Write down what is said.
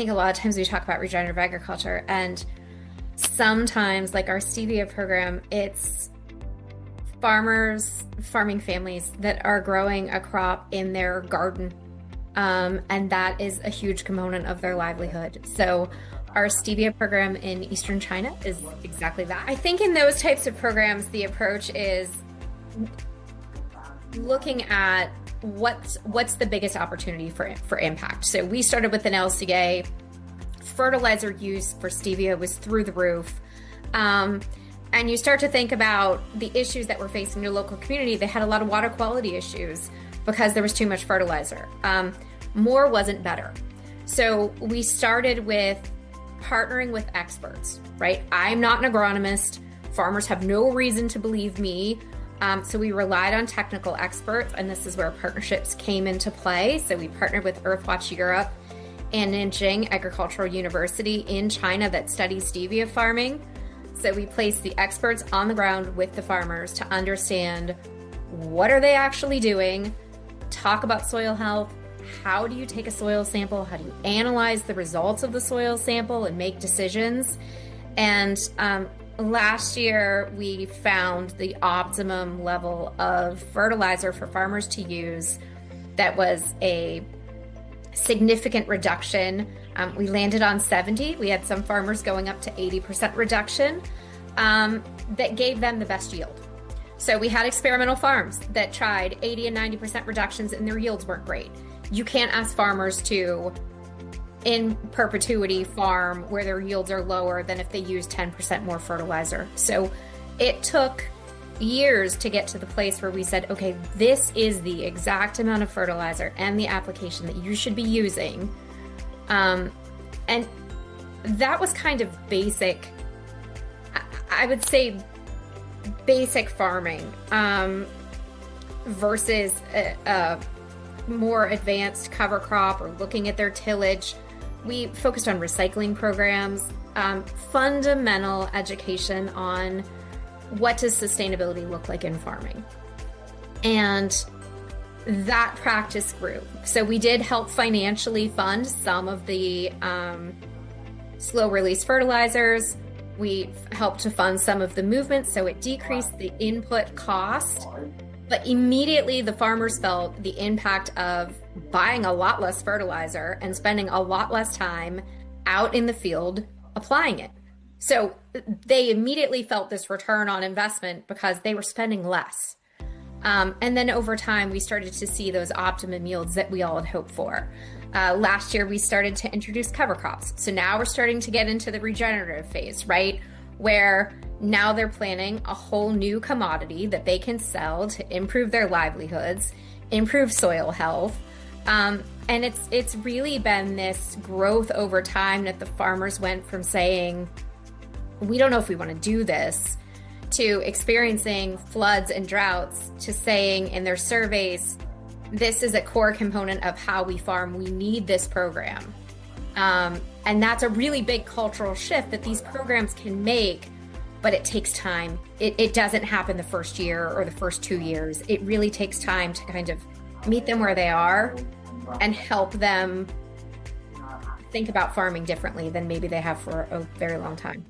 think a lot of times we talk about regenerative agriculture, and sometimes, like our stevia program, it's farming families that are growing a crop in their garden. And that is a huge component of their livelihood. So our stevia program in Eastern China is exactly that. I think in those types of programs, the approach is looking at what's the biggest opportunity for impact. So we started with an LCA. Fertilizer use for stevia was through the roof. And you start to think about the issues that we're facing in your local community. They had a lot of water quality issues because there was too much fertilizer. More wasn't better. So we started with partnering with experts, right? I'm not an agronomist. Farmers have no reason to believe me. So we relied on technical experts, and this is where partnerships came into play. So we partnered with Earthwatch Europe and Nanjing Agricultural University in China that studies stevia farming. So we placed the experts on the ground with the farmers to understand what are they actually doing, talk about soil health, how do you take a soil sample, how do you analyze the results of the soil sample and make decisions. And last year, we found the optimum level of fertilizer for farmers to use that was a significant reduction. We landed on 70. We had some farmers going up to 80% reduction that gave them the best yield. So we had experimental farms that tried 80 and 90% reductions and their yields weren't great. You can't ask farmers to in perpetuity farm where their yields are lower than if they use 10% more fertilizer. So it took years to get to the place where we said, okay, this is the exact amount of fertilizer and the application that you should be using. And that was kind of basic, I would say basic farming versus a more advanced cover crop or looking at their tillage. We focused on recycling programs, fundamental education on what does sustainability look like in farming. And that practice grew. So we did help financially fund some of the slow release fertilizers. We helped to fund some of the movement, so it decreased the input cost. But immediately the farmers felt the impact of buying a lot less fertilizer and spending a lot less time out in the field applying it. So they immediately felt this return on investment because they were spending less. And then over time, we started to see those optimum yields that we all had hoped for. Last year, we started to introduce cover crops. So now we're starting to get into the regenerative phase, right? Where now they're planting a whole new commodity that they can sell to improve their livelihoods, improve soil health. And it's really been this growth over time that the farmers went from saying, we don't know if we want to do this, to experiencing floods and droughts, to saying in their surveys, this is a core component of how we farm. We need this program. And that's a really big cultural shift that these programs can make, but it takes time. It doesn't happen the first year or the first 2 years. It really takes time to kind of meet them where they are and help them think about farming differently than maybe they have for a very long time.